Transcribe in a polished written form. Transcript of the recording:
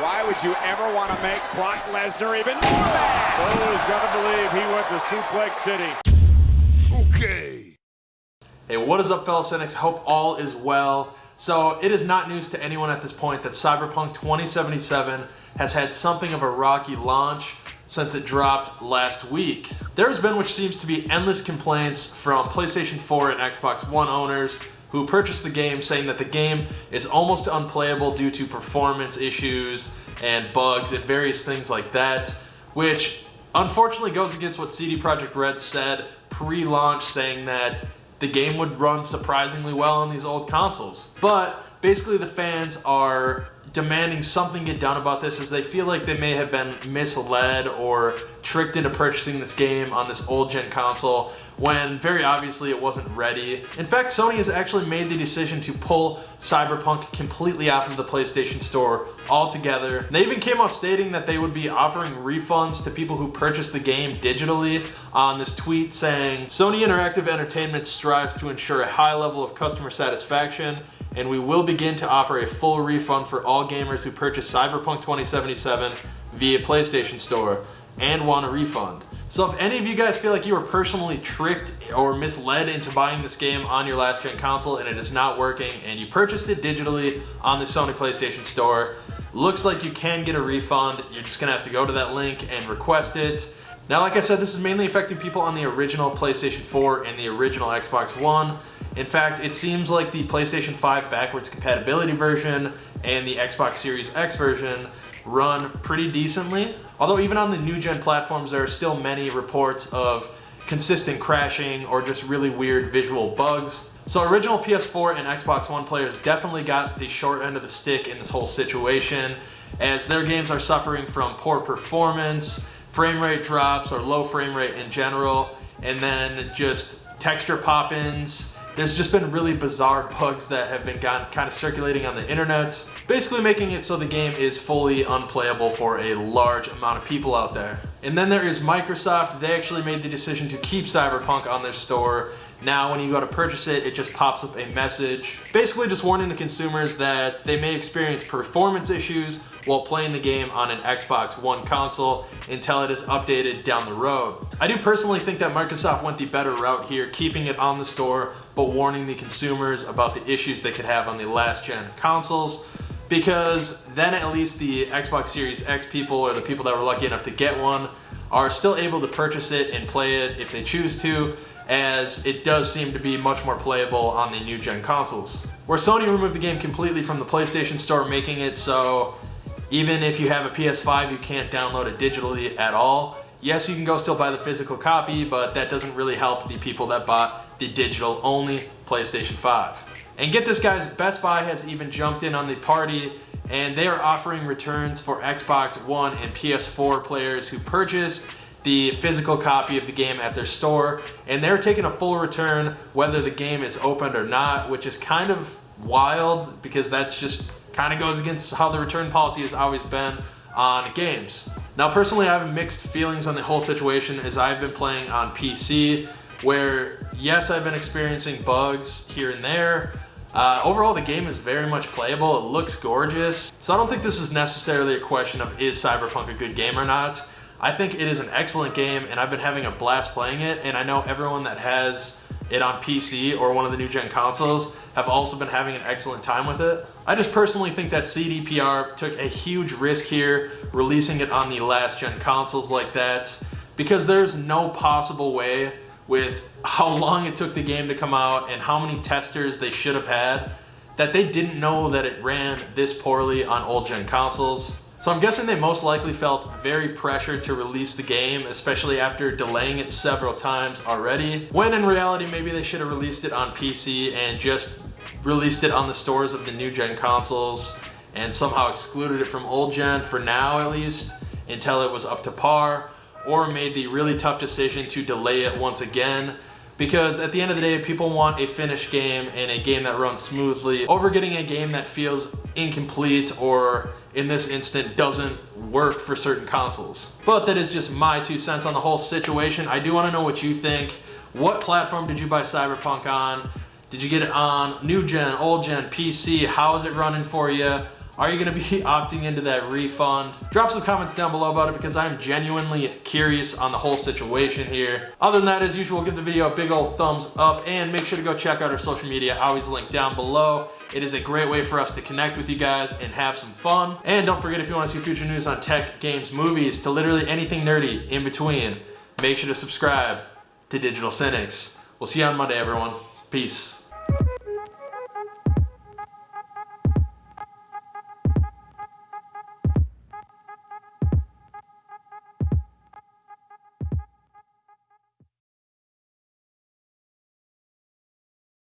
Why would you ever want to make Brock Lesnar even more mad? Who's gonna believe he went to Suplex City? Okay. Hey, what is up, fellow cynics? Hope all is well. So it is not news to anyone at this point that Cyberpunk 2077 has had something of a rocky launch since it dropped last week. There has been, which seems to be, endless complaints from PlayStation 4 and Xbox One owners who purchased the game, saying that the game is almost unplayable due to performance issues and bugs and various things like that, which unfortunately goes against what CD Projekt Red said pre-launch, saying that the game would run surprisingly well on these old consoles. But basically the fans are demanding something get done about this, as they feel like they may have been misled or tricked into purchasing this game on this old gen console when very obviously it wasn't ready. In fact, Sony has actually made the decision to pull Cyberpunk completely off of the PlayStation Store altogether. They even came out stating that they would be offering refunds to people who purchased the game digitally on this tweet, saying, "Sony Interactive Entertainment strives to ensure a high level of customer satisfaction, and we will begin to offer a full refund for all gamers who purchase Cyberpunk 2077 via PlayStation Store and want a refund." So if any of you guys feel like you were personally tricked or misled into buying this game on your last gen console and it is not working, and you purchased it digitally on the Sony PlayStation Store, looks like you can get a refund. You're just gonna have to go to that link and request it. Now, like I said, this is mainly affecting people on the original PlayStation 4 and the original Xbox One. In fact, it seems like the PlayStation 5 backwards compatibility version and the Xbox Series X version run pretty decently. Although even on the new gen platforms, there are still many reports of consistent crashing or just really weird visual bugs. So original PS4 and Xbox One players definitely got the short end of the stick in this whole situation, as their games are suffering from poor performance, frame rate drops or low frame rate in general, and then just texture pop-ins. There's just been really bizarre bugs that have been kind of circulating on the internet, basically making it so the game is fully unplayable for a large amount of people out there. And then there is Microsoft. They actually made the decision to keep Cyberpunk on their store. Now when you go to purchase it, it just pops up a message basically just warning the consumers that they may experience performance issues while playing the game on an Xbox One console until it is updated down the road. I do personally think that Microsoft went the better route here, keeping it on the store but warning the consumers about the issues they could have on the last gen consoles, because then at least the Xbox Series X people, or the people that were lucky enough to get one, are still able to purchase it and play it if they choose to, as it does seem to be much more playable on the new gen consoles. Where Sony removed the game completely from the PlayStation Store, making it so even if you have a PS5, you can't download it digitally at all. Yes, you can go still buy the physical copy, but that doesn't really help the people that bought the digital only PlayStation 5. And get this, guys, Best Buy has even jumped in on the party, and they are offering returns for Xbox One and PS4 players who purchase the physical copy of the game at their store, and they're taking a full return whether the game is opened or not, which is kind of wild because that's just kind of goes against how the return policy has always been on games. Now, personally, I have mixed feelings on the whole situation, as I've been playing on PC, where yes, I've been experiencing bugs here and there. Overall, the game is very much playable. It looks gorgeous. So I don't think this is necessarily a question of is Cyberpunk a good game or not. I think it is an excellent game, and I've been having a blast playing it, and I know everyone that has it on PC or one of the new gen consoles have also been having an excellent time with it. I just personally think that CDPR took a huge risk here, releasing it on the last gen consoles like that, because there's no possible way, with how long it took the game to come out and how many testers they should have had, that they didn't know that it ran this poorly on old gen consoles. So I'm guessing they most likely felt very pressured to release the game, especially after delaying it several times already, when in reality maybe they should have released it on PC and just released it on the stores of the new gen consoles and somehow excluded it from old gen for now, at least, until it was up to par, or made the really tough decision to delay it once again, because at the end of the day, people want a finished game and a game that runs smoothly over getting a game that feels incomplete, or in this instant doesn't work for certain consoles. But that is just my 2 cents on the whole situation. I do want to know what you think. What platform did you buy Cyberpunk on? Did you get it on new gen, old gen, PC? How is it running for you? Are you going to be opting into that refund? Drop some comments down below about it because I'm genuinely curious on the whole situation here. Other than that, as usual, give the video a big old thumbs up and make sure to go check out our social media, always linked down below. It is a great way for us to connect with you guys and have some fun. And don't forget, if you want to see future news on tech, games, movies, to literally anything nerdy in between, make sure to subscribe to Digital Cynics. We'll see you on Monday, everyone. Peace.